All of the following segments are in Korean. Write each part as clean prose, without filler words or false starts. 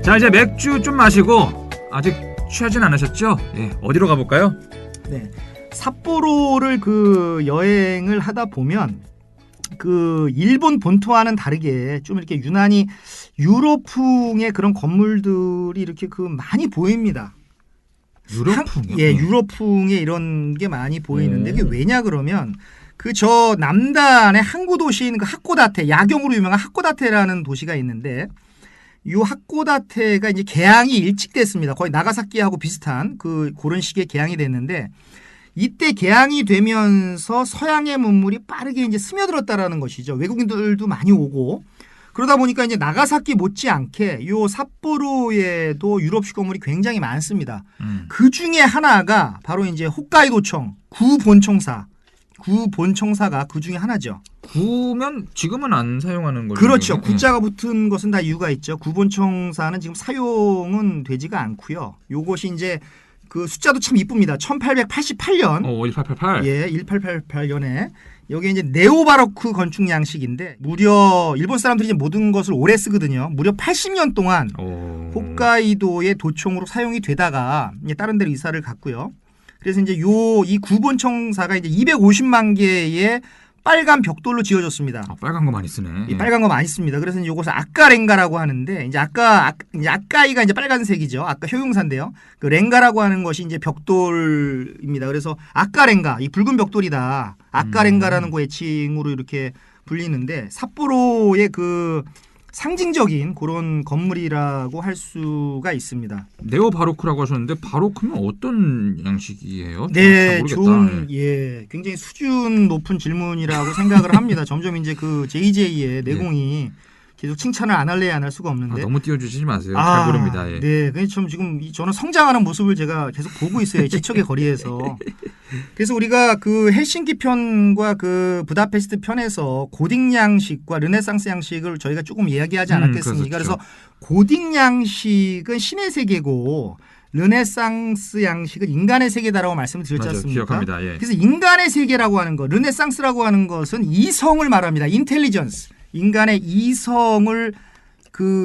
자, 이제 맥주 좀 마시고 아직 취하진 않으셨죠? 예, 어디로 가볼까요? 네, 삿포로를 그 여행을 하다 보면 그 일본 본토와는 다르게 좀 이렇게 유난히 유럽풍의 그런 건물들이 이렇게 그 많이 보입니다. 유럽풍이요? 예, 유럽풍의 이런 게 많이 보이는데 그게 왜냐 그러면 그 저 남단의 항구 도시인 그 하코다테, 야경으로 유명한 하코다테라는 도시가 있는데 이 하코다테가 이제 개항이 일찍 됐습니다. 거의 나가사키하고 비슷한 그런 시기에 개항이 됐는데 이때 개항이 되면서 서양의 문물이 빠르게 이제 스며들었다라는 것이죠. 외국인들도 많이 오고 그러다 보니까 이제 나가사키 못지않게 요 삿포로에도 유럽식 건물이 굉장히 많습니다. 그 중에 하나가 바로 이제 홋카이도청 구본청사가 그 중에 하나죠. 구면 지금은 안 사용하는 거죠? 그렇죠. 구자가 붙은 것은 다 이유가 있죠. 구본청사는 지금 사용은 되지가 않고요. 요것이 이제 그 숫자도 참 이쁩니다. 1888년. 1888. 예, 1888년에 여기 이제 네오바로크 건축 양식인데 무려 일본 사람들이 이제 모든 것을 오래 쓰거든요. 무려 80년 동안 홋카이도의 도청으로 사용이 되다가 이제 다른 데로 이사를 갔고요. 그래서 이제 이 구본청사가 이제 250만 개의 빨간 벽돌로 지어졌습니다. 빨간 거 많이 쓰네. 이 빨간 거 많이 씁니다. 그래서 이것을 아까랭가라고 하는데 이제 아까이가 이제 빨간색이죠. 아까 효용사인데요. 그 랭가라고 하는 것이 이제 벽돌입니다. 그래서 아까랭가, 이 붉은 벽돌이다. 아까랭가라는 그 애칭으로 이렇게 불리는데 삿포로의 그 상징적인 그런 건물이라고 할 수가 있습니다. 네오 바로크라고 하셨는데 바로크는 어떤 양식이에요? 네, 좋은 굉장히 수준 높은 질문이라고 생각을 합니다. 점점 이제 그 JJ의 내공이 계속 칭찬을 안 할래야 안 할 수가 없는데 너무 띄워주시지 마세요. 잘 모릅니다. 예. 네, 그래서 지금 저는 성장하는 모습을 제가 계속 보고 있어요. 지척의 거리에서. 그래서 우리가 그 헬싱키 편과 그 부다페스트 편에서 고딕 양식과 르네상스 양식을 저희가 조금 이야기하지 않았겠습니까? 그래서 고딕 양식은 신의 세계고 르네상스 양식은 인간의 세계다라고 말씀을 드렸지 않습니까? 기억합니다. 예. 그래서 인간의 세계라고 하는 것, 르네상스라고 하는 것은 이성을 말합니다. 인텔리전스. 인간의 이성을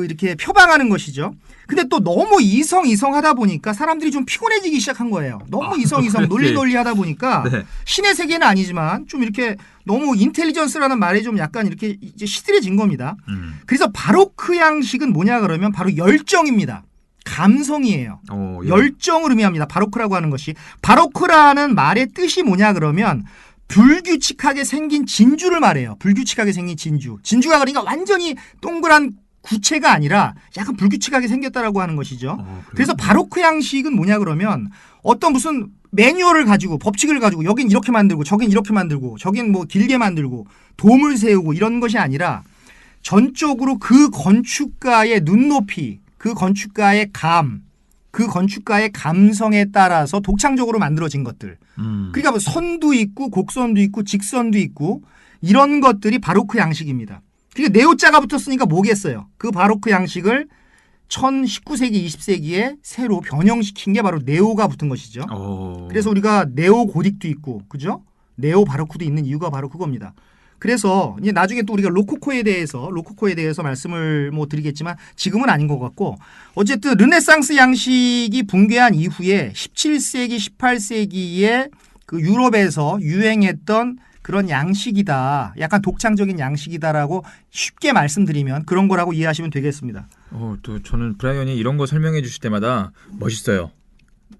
이렇게 표방하는 것이죠. 근데 또 너무 이성하다 보니까 사람들이 좀 피곤해지기 시작한 거예요. 너무 이성 논리 하다 보니까 네. 신의 세계는 아니지만 좀 이렇게 너무 인텔리전스라는 말이 좀 약간 이렇게 이제 시들해진 겁니다. 그래서 바로크 양식은 뭐냐 그러면 바로 열정입니다. 감성이에요. 예. 열정을 의미합니다. 바로크라고 하는 것이. 바로크라는 말의 뜻이 뭐냐 그러면 불규칙하게 생긴 진주를 말해요. 불규칙하게 생긴 진주. 진주가 그러니까 완전히 동그란 구체가 아니라 약간 불규칙하게 생겼다라고 하는 것이죠. 그래서 바로크 양식은 뭐냐 그러면 어떤 무슨 매뉴얼을 가지고 법칙을 가지고 여긴 이렇게 만들고 저긴 이렇게 만들고 저긴 뭐 길게 만들고 돔을 세우고 이런 것이 아니라 전적으로 그 건축가의 눈높이, 그 건축가의 그 건축가의 감성에 따라서 독창적으로 만들어진 것들. 그러니까 뭐 선도 있고 곡선도 있고 직선도 있고 이런 것들이 바로크 양식입니다. 그러니까 네오자가 붙었으니까 뭐겠어요? 그 바로크 양식을 19세기, 20세기에 새로 변형시킨 게 바로 네오가 붙은 것이죠. 그래서 우리가 네오 고딕도 있고, 그죠? 네오 바로크도 있는 이유가 바로 그겁니다. 그래서 이제 나중에 또 우리가 로코코에 대해서 말씀을 뭐 드리겠지만 지금은 아닌 것 같고 어쨌든 르네상스 양식이 붕괴한 이후에 17세기, 18세기에 그 유럽에서 유행했던 그런 양식이다. 약간 독창적인 양식이다라고 쉽게 말씀드리면 그런 거라고 이해하시면 되겠습니다. 또 저는 브라이언이 이런 거 설명해 주실 때마다 멋있어요.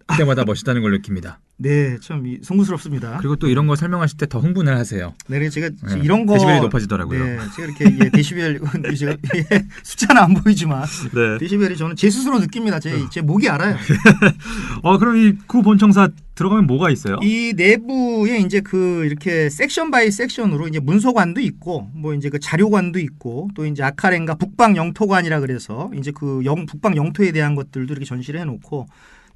그때마다 멋있다는 걸 느낍니다. 네, 참 송구스럽습니다. 그리고 또 이런 거 설명하실 때 더 흥분을 하세요. 네, 제가 이런 거 데시벨이 높아지더라고요. 네, 제가 이렇게 데시벨 제가 숫자는 안 보이지만 네. 데시벨이 저는 제 스스로 느낍니다. 제 목이 알아요. 그럼 이 구본청사 들어가면 뭐가 있어요? 이 내부에 이제 이렇게 섹션 바이 섹션으로 이제 문서관도 있고 뭐 이제 그 자료관도 있고 또 이제 아카렌가 북방 영토관이라 그래서 이제 북방 영토에 대한 것들도 이렇게 전시를 해놓고.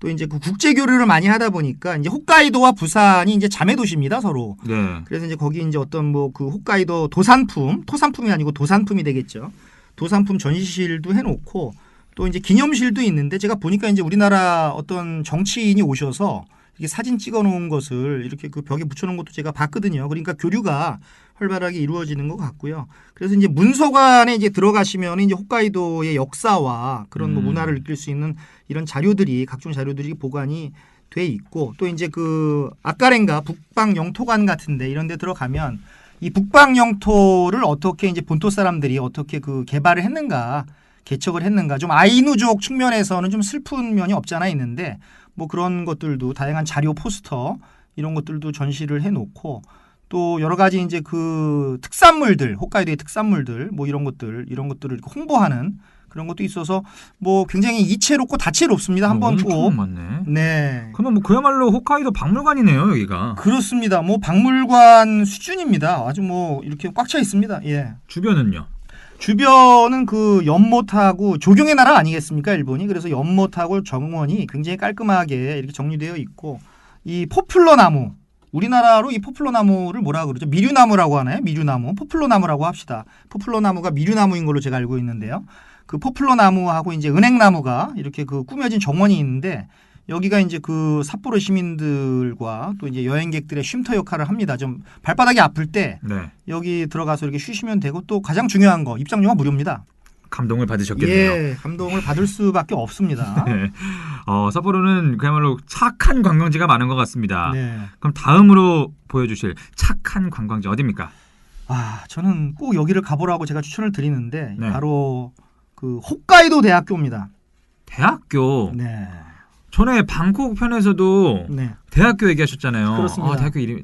또 이제 그 국제 교류를 많이 하다 보니까 이제 홋카이도와 부산이 이제 자매 도시입니다 서로. 네. 그래서 이제 거기 이제 어떤 뭐 그 홋카이도 토산품이 아니고 도산품이 되겠죠. 도산품 전시실도 해놓고 또 이제 기념실도 있는데 제가 보니까 이제 우리나라 어떤 정치인이 오셔서 이렇게 사진 찍어 놓은 것을 이렇게 그 벽에 붙여 놓은 것도 제가 봤거든요. 그러니까 교류가 활발하게 이루어지는 것 같고요. 그래서 이제 문서관에 이제 들어가시면 이제 홋카이도의 역사와 그런 뭐 문화를 느낄 수 있는 이런 자료들이 각종 자료들이 보관이 돼 있고 또 이제 그 아까렌가 북방 영토관 같은데 이런 데 들어가면 이 북방 영토를 어떻게 이제 본토 사람들이 어떻게 그 개발을 했는가 개척을 했는가 좀 아이누족 측면에서는 좀 슬픈 면이 없잖아 있는데 뭐 그런 것들도 다양한 자료 포스터 이런 것들도 전시를 해놓고 또 여러 가지 이제 그 특산물들 홋카이도의 특산물들 뭐 이런 것들을 이렇게 홍보하는 그런 것도 있어서 뭐 굉장히 이채롭고 다채롭습니다. 한번 엄청 꼭. 많네. 네. 그러면 뭐 그야말로 홋카이도 박물관이네요, 여기가. 그렇습니다. 뭐 박물관 수준입니다. 아주 뭐 이렇게 꽉 차 있습니다. 예. 주변은요? 주변은 그 연못하고 조경의 나라 아니겠습니까 일본이 그래서 연못하고 정원이 굉장히 깔끔하게 이렇게 정리되어 있고 이 포플러 나무 우리나라로 이 포플러 나무를 뭐라 그러죠 미류나무라고 하나요 미류나무 포플러 나무라고 합시다 포플러 나무가 미류나무인 걸로 제가 알고 있는데요 그 포플러 나무하고 이제 은행나무가 이렇게 그 꾸며진 정원이 있는데 여기가 이제 그 삿포로 시민들과 또 이제 여행객들의 쉼터 역할을 합니다. 좀 발바닥이 아플 때 네. 여기 들어가서 이렇게 쉬시면 되고 또 가장 중요한 거 입장료가 무료입니다. 감동을 받으셨겠네요. 예, 감동을 받을 수밖에 없습니다. 네. 삿포로는 그야말로 착한 관광지가 많은 것 같습니다. 네. 그럼 다음으로 보여주실 착한 관광지 어디입니까? 아, 저는 꼭 여기를 가보라고 제가 추천을 드리는데 네. 바로 그 홋카이도 대학교입니다. 대학교. 네. 전에 방콕 편에서도 네. 대학교 얘기하셨잖아요. 그렇습니다. 대학교 이름이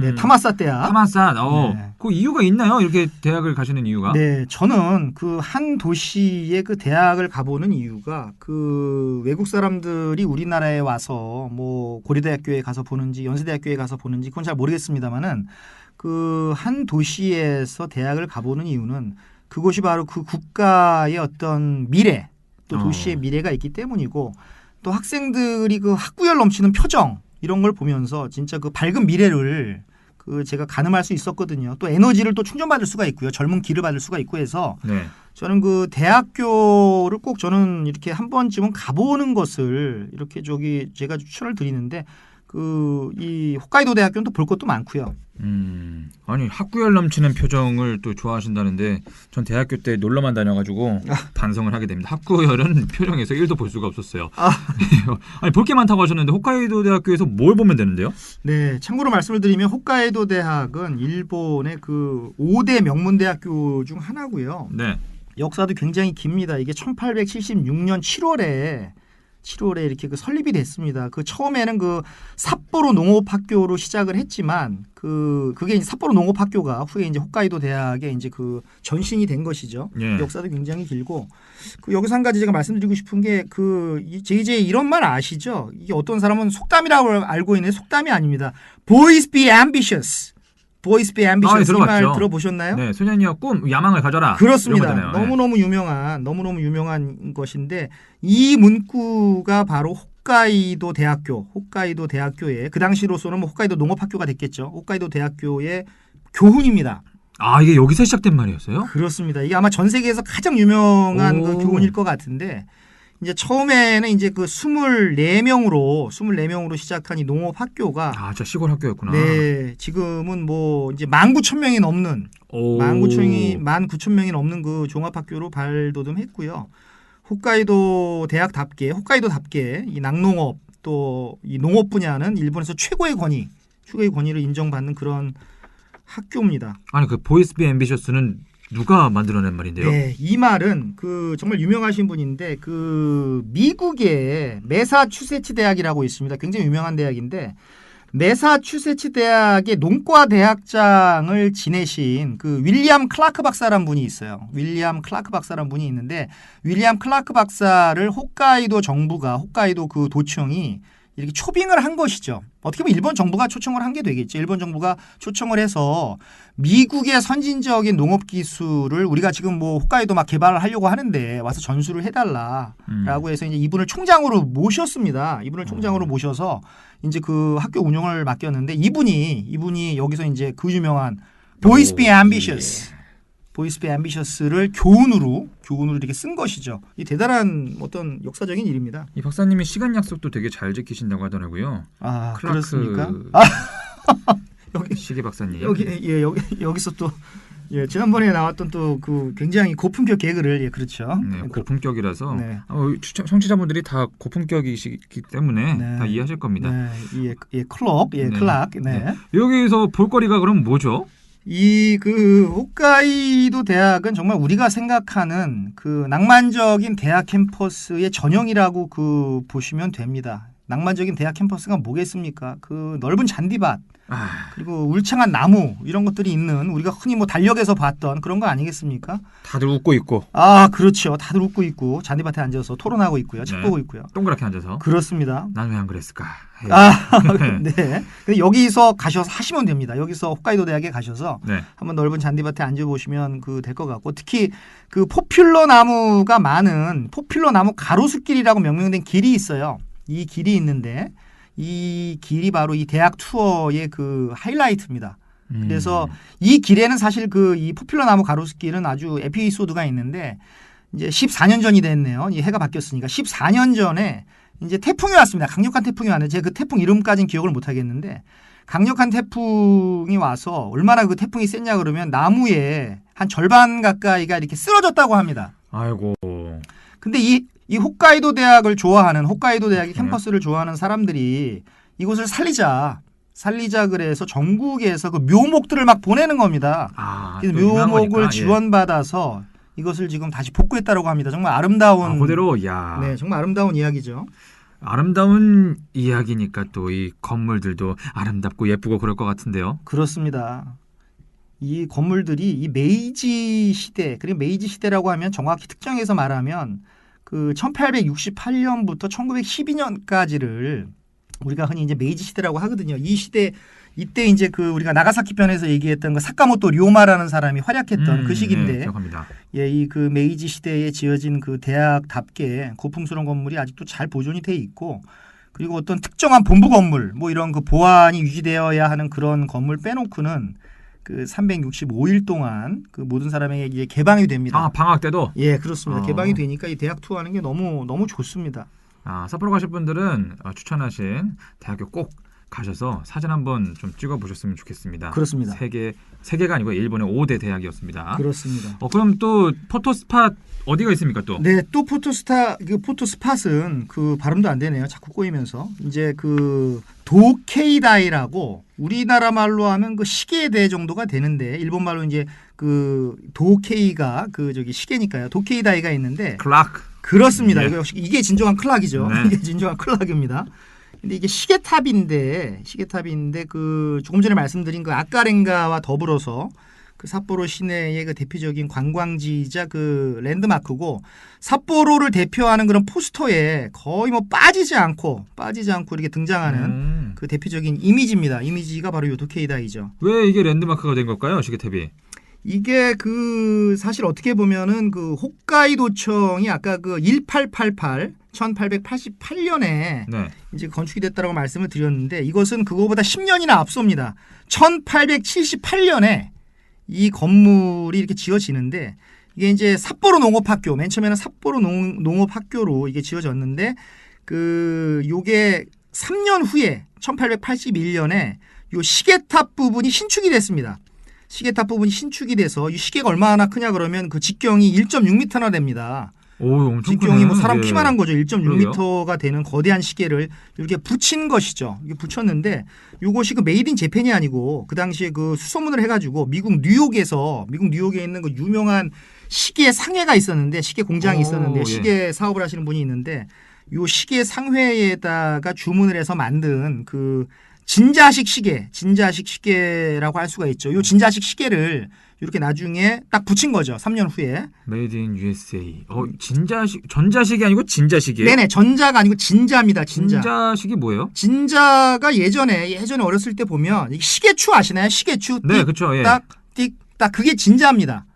네, 타마사 대학. 타마사. 네. 그 이유가 있나요? 이렇게 대학을 가시는 이유가? 네, 저는 그 한 도시의 그 대학을 가보는 이유가 그 외국 사람들이 우리나라에 와서 뭐 고려대학교에 가서 보는지 연세대학교에 가서 보는지 그건 잘 모르겠습니다만은 그 한 도시에서 대학을 가보는 이유는 그곳이 바로 그 국가의 어떤 미래 또 도시의 미래가 있기 때문이고 또 학생들이 그 학구열 넘치는 표정 이런 걸 보면서 진짜 그 밝은 미래를 그 제가 가늠할 수 있었거든요. 또 에너지를 또 충전받을 수가 있고요. 젊은 기를 받을 수가 있고 해서 네. 저는 그 대학교를 꼭 저는 이렇게 한 번쯤은 가보는 것을 이렇게 제가 추천을 드리는데 그 이 홋카이도 대학교는 또 볼 것도 많고요. 아니 학구열 넘치는 표정을 또 좋아하신다는데 전 대학교 때 놀러만 다녀가지고 반성을 하게 됩니다. 학구열은 표정에서 1도 볼 수가 없었어요. 아니 볼 게 많다고 하셨는데 홋카이도 대학교에서 뭘 보면 되는데요? 네, 참고로 말씀을 드리면 홋카이도 대학은 일본의 그 5대 명문 대학교 중 하나고요. 네. 역사도 굉장히 깁니다. 이게 1876년 7월에 이렇게 그 설립이 됐습니다. 그 처음에는 그 삿포로 농업학교로 시작을 했지만 그게 이제 삿포로 농업학교가 후에 이제 홋카이도 대학에 이제 그 전신이 된 것이죠. 예. 역사도 굉장히 길고 그 여기서 한 가지 제가 말씀드리고 싶은 게 그 JJ 이런 말 아시죠? 이게 어떤 사람은 속담이라고 알고 있는데 속담이 아닙니다. Boys be ambitious. Boys be ambitious. 이 말 들어보셨나요? 네, 소년이여 꿈 야망을 가져라. 그렇습니다. 이런 거잖아요. 너무너무 유명한 것인데 이 문구가 바로 홋카이도 대학교의 그 당시로서는 뭐 홋카이도 농업학교가 됐겠죠. 홋카이도 대학교의 교훈입니다. 아 이게 여기서 시작된 말이었어요? 그렇습니다. 이게 아마 전 세계에서 가장 유명한 그 교훈일 것 같은데 이제 처음에는 이제 그 24명으로 시작한 이 농업학교가 저 시골 학교였구나. 네, 지금은 뭐 이제 19,000명이 넘는 19,000명이 넘는 그 종합학교로 발돋움했고요. 홋카이도답게 이 낙농업 또 이 농업 분야는 일본에서 최고의 권위를 인정받는 그런 학교입니다. 아니 그 보이스 비 앰비셔스는 누가 만들어낸 말인데요? 네, 이 말은 그 정말 유명하신 분인데 그 미국의 매사추세츠 대학이라고 있습니다. 굉장히 유명한 대학인데 매사추세츠 대학의 농과 대학장을 지내신 그 윌리엄 클라크 박사라는 분이 있어요. 윌리엄 클라크 박사라는 분이 있는데 윌리엄 클라크 박사를 홋카이도 정부가 홋카이도 그 도청이 이렇게 초빙을 한 것이죠. 어떻게 보면 일본 정부가 초청을 한 게 되겠죠. 일본 정부가 초청을 해서 미국의 선진적인 농업 기술을 우리가 지금 뭐 홋카이도 막 개발을 하려고 하는데 와서 전수를 해달라라고 해서 이제 이분을 총장으로 모셨습니다. 이분을 총장으로 모셔서 이제 그 학교 운영을 맡겼는데 이분이 여기서 이제 그 유명한 Boys be ambitious. 보이스 비 앰비셔스를 교훈으로 이렇게 쓴 것이죠. 이 대단한 어떤 역사적인 일입니다. 이 박사님이 시간 약속도 되게 잘 지키신다고 하더라고요. 아, 클라크 그렇습니까? 여기 시계 박사님. 여기서 또 지난번에 나왔던 또 그 굉장히 고품격 개그를 그렇죠. 네, 고품격이라서 네. 청취자분들이 다 고품격이시기 때문에 네. 다 이해하실 겁니다. 네, 클럭, 네. 클락. 네. 네. 여기서 볼거리가 그럼 뭐죠? 이 그 홋카이도 대학은 정말 우리가 생각하는 그 낭만적인 대학 캠퍼스의 전형이라고 그 보시면 됩니다. 낭만적인 대학 캠퍼스가 뭐겠습니까? 그 넓은 잔디밭 그리고 울창한 나무 이런 것들이 있는 우리가 흔히 뭐 달력에서 봤던 그런 거 아니겠습니까? 다들 웃고 있고 아, 그렇죠. 다들 웃고 있고 잔디밭에 앉아서 토론하고 있고요. 책 네. 보고 있고요. 동그랗게 앉아서 그렇습니다. 난 왜 안 그랬을까? 네. 근데 여기서 가셔서 하시면 됩니다. 여기서 홋카이도 대학에 가셔서 네. 한번 넓은 잔디밭에 앉아 보시면 그 될 것 같고 특히 그 포퓰러 나무가 많은 포퓰러 나무 가로수길이라고 명명된 길이 있어요. 이 길이 있는데 이 길이 바로 이 대학 투어의 그 하이라이트입니다. 그래서 이 길에는 사실 그 이 포퓰러 나무 가로수길은 아주 에피소드가 있는데 이제 14년 전이 됐네요. 이 해가 바뀌었으니까 14년 전에 이제 태풍이 왔습니다. 강력한 태풍이 왔는데 제가 그 태풍 이름까지는 기억을 못 하겠는데 강력한 태풍이 와서 얼마나 그 태풍이 셌냐 그러면 나무의 한 절반 가까이가 이렇게 쓰러졌다고 합니다. 아이고. 근데 이 홋카이도 대학을 좋아하는 홋카이도 대학의 캠퍼스를 좋아하는 사람들이 이곳을 살리자 그래서 전국에서 그 묘목들을 막 보내는 겁니다. 그래서 묘목을 지원받아서 이것을 지금 다시 복구했다고 합니다. 정말 아름다운 그대로 야. 네, 정말 아름다운 이야기죠. 아름다운 이야기니까 또 이 건물들도 아름답고 예쁘고 그럴 것 같은데요. 그렇습니다. 이 건물들이 이 메이지 시대, 그리고 메이지 시대라고 하면 정확히 특정해서 말하면 그 1868년부터 1912년까지를 우리가 흔히 이제 메이지 시대라고 하거든요. 이 시대 이때 이제 그 우리가 나가사키 편에서 얘기했던 그 사카모토 료마라는 사람이 활약했던 그 시기인데, 네, 기억합니다. 예, 이 그 메이지 시대에 지어진 그 대학답게 고풍스러운 건물이 아직도 잘 보존이 돼 있고, 그리고 어떤 특정한 본부 건물, 뭐 이런 그 보안이 유지되어야 하는 그런 건물 빼놓고는 그 365일 동안 그 모든 사람에게 이제 개방이 됩니다. 방학 때도? 예, 그렇습니다. 개방이 되니까 이 대학 투어하는 게 너무 좋습니다. 삿포로 가실 분들은 추천하신 대학교 꼭 가셔서 사진 한번 좀 찍어 보셨으면 좋겠습니다. 그렇습니다. 세 개가 아니고 일본의 5대 대학이었습니다. 그렇습니다. 그럼 또 포토 스팟 어디가 있습니까 또? 네, 또 포토 스팟은 그 발음도 안 되네요. 자꾸 꼬이면서 이제 그 도케이다이라고 우리나라 말로 하면 그 시계대 정도가 되는데 일본 말로 이제 그 도케이가 그 저기 시계니까요. 도케이다이가 있는데 클락. 그렇습니다. 네. 역시 이게 진정한 클락이죠. 네. 이게 진정한 클락입니다. 근데 이게 시계탑인데 그 조금 전에 말씀드린 그 아카렌가와 더불어서 그 삿포로 시내의 그 대표적인 관광지이자 그 랜드마크고 삿포로를 대표하는 그런 포스터에 거의 뭐 빠지지 않고 이렇게 등장하는 그 대표적인 이미지입니다. 이미지가 바로 요 도케이다이죠. 왜 이게 랜드마크가 된 걸까요, 시계탑이? 이게 그 사실 어떻게 보면은 그 홋카이도청이 아까 그 1888년에 네. 이제 건축이 됐다고 말씀을 드렸는데 이것은 그거보다 10년이나 앞섭니다. 1878년에 이 건물이 이렇게 지어지는데 이게 이제 삿포로 농업학교, 맨 처음에는 삿포로 농업학교로 이게 지어졌는데 그 요게 3년 후에 1881년에 요 시계탑 부분이 신축이 됐습니다. 시계탑 부분이 신축이 돼서 이 시계가 얼마나 크냐 그러면 그 직경이 1.6m나 됩니다. 오, 엄청 직경이 뭐 크네. 사람 예. 키만한 거죠. 1.6m가 되는 거대한 시계를 이렇게 붙인 것이죠. 이게 붙였는데 이것이 그 메이드 인 재팬이 아니고 그 당시에 그 수소문을 해가지고 미국 뉴욕에 있는 그 유명한 시계 상회가 있었는데 시계 공장이 있었는데 예. 시계 사업을 하시는 분이 있는데 요 시계 상회에다가 주문을 해서 만든 그 진자식 시계라고 할 수가 있죠. 요 진자식 시계를 이렇게 나중에 딱 붙인 거죠. 3년 후에. Made in USA. 전자식이 아니고 진자식이에요? 네네, 전자가 아니고 진자입니다. 진자식이 뭐예요? 진자가 예전에 어렸을 때 보면 시계추 아시나요? 시계추. 네, 그렇죠. 예. 딱 그게 진자입니다.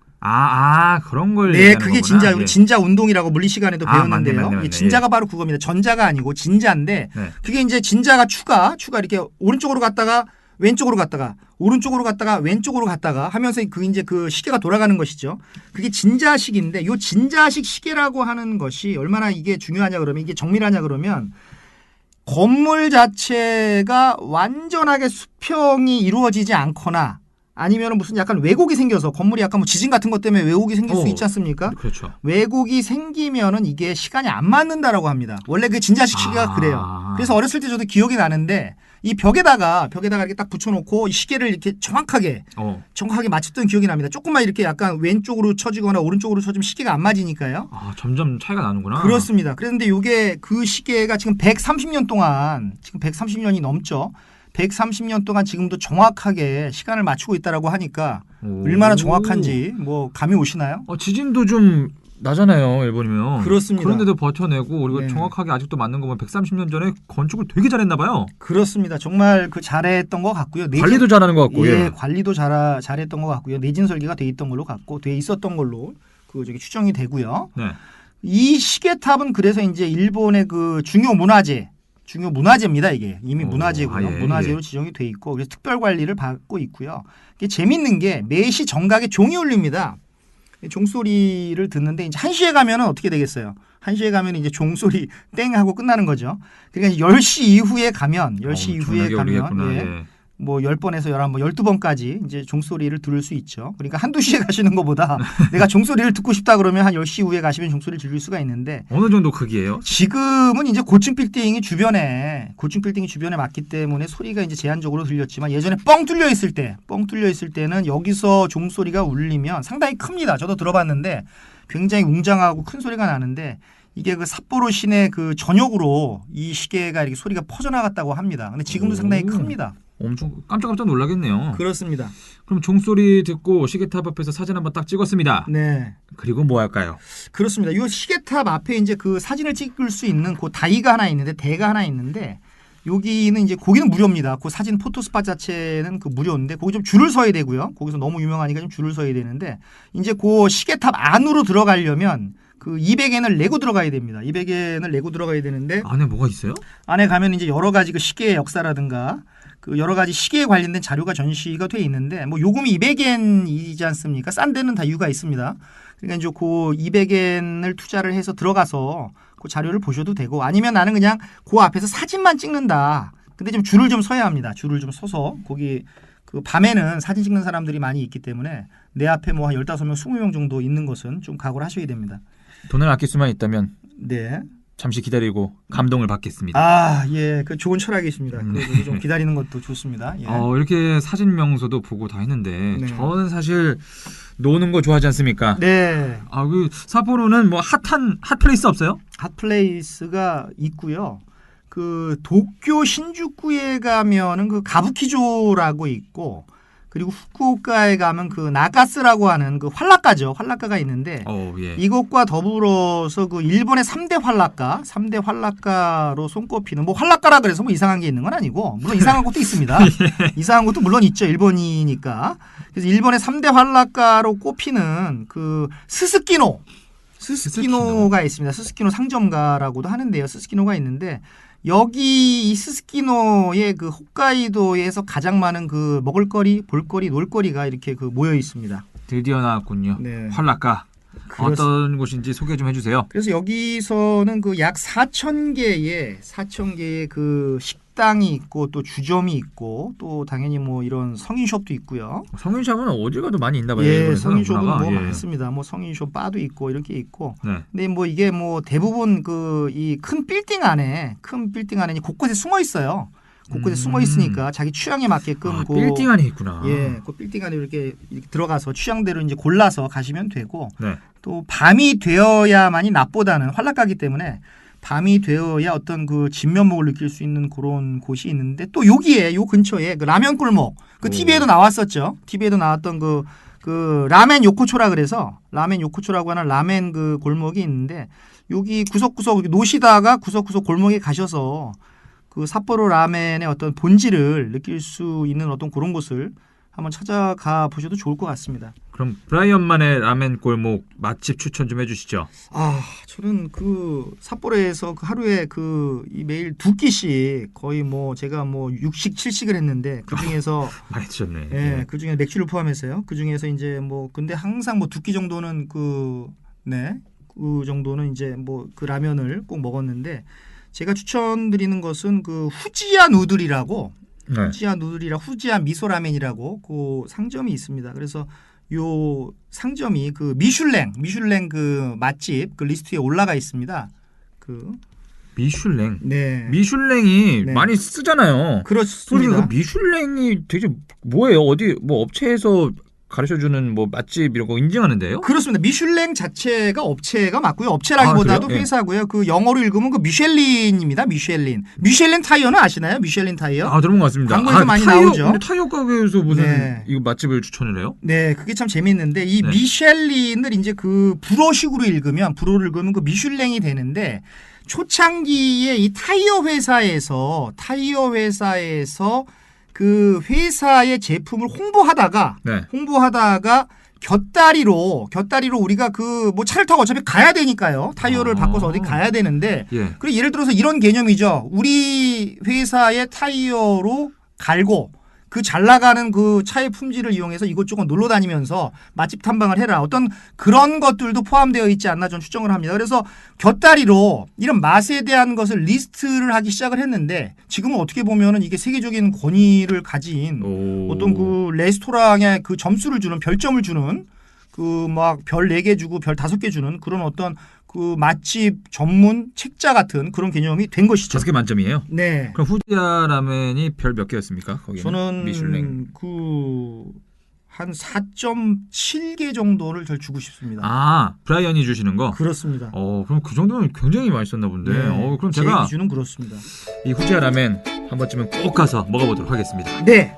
그런 걸 네, 얘기하는 그게 거구나. 진자. 예. 우리 진자 운동이라고 물리 시간에도 배웠는데요. 맞네. 이 진자가 바로 그겁니다. 전자가 아니고 진자인데 네. 그게 이제 진자가 추가 이렇게 오른쪽으로 갔다가 왼쪽으로 갔다가 오른쪽으로 갔다가 왼쪽으로 갔다가 하면서 그 이제 그 시계가 돌아가는 것이죠. 그게 진자식인데 요 진자식 시계라고 하는 것이 얼마나 이게 중요하냐 그러면 이게 정밀하냐 그러면 건물 자체가 완전하게 수평이 이루어지지 않거나 아니면 무슨 약간 왜곡이 생겨서 건물이 약간 뭐 지진 같은 것 때문에 왜곡이 생길 수 있지 않습니까? 그렇죠. 왜곡이 생기면은 이게 시간이 안 맞는다라고 합니다. 원래 그 진자식 시계가 그래요. 그래서 어렸을 때 저도 기억이 나는데 이 벽에다가 이렇게 딱 붙여놓고 이 시계를 이렇게 정확하게 맞췄던 기억이 납니다. 조금만 이렇게 약간 왼쪽으로 쳐지거나 오른쪽으로 쳐지면 시계가 안 맞으니까요. 점점 차이가 나는구나. 그렇습니다. 그런데 이게 그 시계가 지금 130년 동안 지금 130년이 넘죠. 130년 동안 지금도 정확하게 시간을 맞추고 있다라고 하니까 얼마나 정확한지 뭐 감이 오시나요? 지진도 좀 나잖아요, 일본이면. 그렇습니다. 그런데도 버텨내고 그리고 네. 정확하게 아직도 맞는 거 보면 130년 전에 건축을 되게 잘했나 봐요. 그렇습니다. 정말 그 잘했던 것 같고요. 관리도 잘하는 것 같고. 예, 관리도 잘했던 것 같고요. 내진 설계가 돼 있던 걸로 같고 돼 있었던 걸로 그 저기 추정이 되고요. 네. 이 시계탑은 그래서 이제 일본의 그 중요 문화재입니다. 이게 이미 문화재고요. 문화재로 지정이 돼 있고 그래서 특별 관리를 받고 있고요. 이게 재밌는 게 매시 정각에 종이 울립니다. 종소리를 듣는데 이제 1시에 가면은 어떻게 되겠어요? 1시에 가면 이제 종소리 땡 하고 끝나는 거죠. 그러니까 10시 이후에 가면 10시 이후에 가면 예. 뭐 10번에서 11번, 12번까지 이제 종소리를 들을 수 있죠. 그러니까 한두 시에 가시는 것보다 내가 종소리를 듣고 싶다 그러면 한 10시 이후에 가시면 종소리를 들을 수가 있는데 어느 정도 크기예요? 지금은 이제 고층 빌딩이 주변에 맞기 때문에 소리가 이제 제한적으로 들렸지만 예전에 뻥 뚫려 있을 때는 여기서 종소리가 울리면 상당히 큽니다. 저도 들어봤는데 굉장히 웅장하고 큰 소리가 나는데 이게 그 삿포로 시내 그 전역으로 이 시계가 이렇게 소리가 퍼져나갔다고 합니다. 근데 지금도 상당히 큽니다. 엄청 깜짝깜짝 놀라겠네요. 그렇습니다. 그럼 종소리 듣고 시계탑 앞에서 사진 한번 딱 찍었습니다. 네. 그리고 뭐 할까요? 그렇습니다. 이 시계탑 앞에 이제 그 사진을 찍을 수 있는 그 다이가 하나 있는데 대가 하나 있는데 여기는 이제 거기는 무료입니다. 그 사진 포토스팟 자체는 그 무료인데 거기 좀 줄을 서야 되고요. 거기서 너무 유명하니까 좀 줄을 서야 되는데 이제 그 시계탑 안으로 들어가려면 그 200엔을 내고 들어가야 됩니다. 200엔을 내고 들어가야 되는데 안에 뭐가 있어요? 안에 가면 이제 여러 가지 그 시계의 역사라든가 그 여러 가지 시계에 관련된 자료가 전시가 돼 있는데 뭐 요금이 200엔이지 않습니까? 싼 데는 다 이유가 있습니다. 그러니까 이제 그 200엔을 투자를 해서 들어가서 그 자료를 보셔도 되고 아니면 나는 그냥 그 앞에서 사진만 찍는다. 근데 좀 줄을 좀 서야 합니다. 줄을 좀 서서 거기 그 밤에는 사진 찍는 사람들이 많이 있기 때문에 내 앞에 뭐 한 15명, 20명 정도 있는 것은 좀 각오를 하셔야 됩니다. 돈을 아낄 수만 있다면 네. 잠시 기다리고 감동을 받겠습니다. 아, 예. 그 좋은 철학이 있습니다. 그래서 좀 기다리는 것도 좋습니다. 예. 이렇게 사진 명소도 보고 다 했는데 네. 저는 사실 노는 거 좋아하지 않습니까? 네. 그 삿포로는 뭐 핫 플레이스 없어요? 핫플레이스가 있고요. 그 도쿄 신주쿠에 가면은 그 가부키조라고 있고 그리고 후쿠오카에 가면 그 나가스라고 하는 그 활락가가 있는데 예. 이것과 더불어서 그 일본의 3대 활락가로 손꼽히는 뭐 활락가라 그래서 뭐 이상한 게 있는 건 아니고 물론 이상한 것도 있습니다. 이상한 것도 물론 있죠. 일본이니까. 그래서 일본의 3대 활락가로 꼽히는 그 스스키노가 있습니다. 스스키노 상점가라고도 하는데요. 스스키노가 있는데 여기 이 스스키노의 그 홋카이도에서 가장 많은 그 먹을거리, 볼거리, 놀거리가 이렇게 그 모여 있습니다. 드디어 나왔군요. 네. 활락가. 어떤 곳인지 소개 좀 해주세요. 그래서 여기서는 그 약 4,000개의 그 식당이 있고 또 주점이 있고 또 당연히 뭐 이런 성인숍도 있고요. 성인숍은 어디 가도 많이 있나 봐요. 예, 성인숍은 뭐 예. 많습니다. 뭐 성인숍 바도 있고 이렇게 있고. 네. 근데 뭐 이게 뭐 대부분 그 이 큰 빌딩 안에 곳곳에 숨어 있어요. 곳곳에 숨어 있으니까 자기 취향에 맞게끔 빌딩 안에 있구나. 예, 그 빌딩 안에 이렇게 들어가서 취향대로 이제 골라서 가시면 되고 네. 또 밤이 되어야만이 낮보다는 활락가기 때문에 밤이 되어야 어떤 그 진면목을 느낄 수 있는 그런 곳이 있는데 또 여기에 요 근처에 그 라면 골목 그 TV에도 나왔었죠. TV에도 나왔던 그 라멘 요코초라 그래서 라멘 요코초라고 하는 라멘 그 골목이 있는데 여기 구석구석 노시다가 구석구석 골목에 가셔서 그 삿포로 라멘의 어떤 본질을 느낄 수 있는 어떤 그런 곳을 한번 찾아가 보셔도 좋을 것 같습니다. 그럼 브라이언만의 라멘 골목 맛집 추천 좀 해주시죠. 저는 그 삿포로에서 그 하루에 이 매일 2끼씩 거의 뭐 제가 뭐 6식 7식을 했는데 그 중에서 많이 드셨네. 예, 그 중에 맥주를 포함해서요. 그 중에서 이제 뭐 근데 항상 뭐 2끼 정도는 그 정도는 이제 뭐 그 라면을 꼭 먹었는데 제가 추천드리는 것은 그 후지야 누들이라고 네. 후지야 미소라멘이라고 그 상점이 있습니다. 그래서 요 상점이 그 미슐랭 그 맛집 그 리스트에 올라가 있습니다. 미슐랭. 네. 미슐랭이 네. 많이 쓰잖아요. 그렇습니다. 그 미슐랭이 되게 뭐예요? 어디 뭐 업체에서 가르쳐주는 뭐 맛집 이런 거 인증하는데요? 그렇습니다. 미슐랭 자체가 업체가 맞고요. 업체라기보다도 그래요? 회사고요. 그 영어로 읽으면 그 미쉐린입니다. 미쉐린 타이어는 아시나요? 미쉐린 타이어? 들어본 것 같습니다. 광고에서 많이 타이어, 나오죠. 근데 타이어 가게에서 무슨 네. 이거 맛집을 추천을 해요? 네, 그게 참 재밌는데 이 네. 미쉐린을 이제 그 불어식으로 읽으면 그 미슐랭이 되는데 초창기에 이 타이어 회사에서 그 회사의 제품을 홍보하다가 곁다리로 우리가 그 뭐 차를 타고 어차피 가야 되니까요. 타이어를 바꿔서 어디 가야 되는데 예. 그리고 예를 들어서 이런 개념이죠. 우리 회사의 타이어로 갈고 그 잘 나가는 그 차의 품질을 이용해서 이곳저곳 놀러 다니면서 맛집 탐방을 해라. 어떤 그런 것들도 포함되어 있지 않나 저는 추정을 합니다. 그래서 곁다리로 이런 맛에 대한 것을 리스트를 하기 시작을 했는데 지금은 어떻게 보면은 이게 세계적인 권위를 가진 어떤 그 레스토랑에 그 점수를 주는 별점을 주는 그 막 별 4개 주고 별 5개 주는 그런 어떤 그 맛집 전문 책자 같은 그런 개념이 된 것이죠. 5개 만점이에요? 네. 그럼 후지야 라멘이 별 몇 개였습니까? 거기는? 저는 미슐랭. 한 4.7개 정도를 절 주고 싶습니다. 브라이언이 주시는 거? 그렇습니다. 그럼 그 정도면 굉장히 맛있었나 본데. 그럼 제 제가 기준은 그렇습니다. 이 후지야 라멘 한 번쯤은 꼭 가서 먹어보도록 하겠습니다. 네.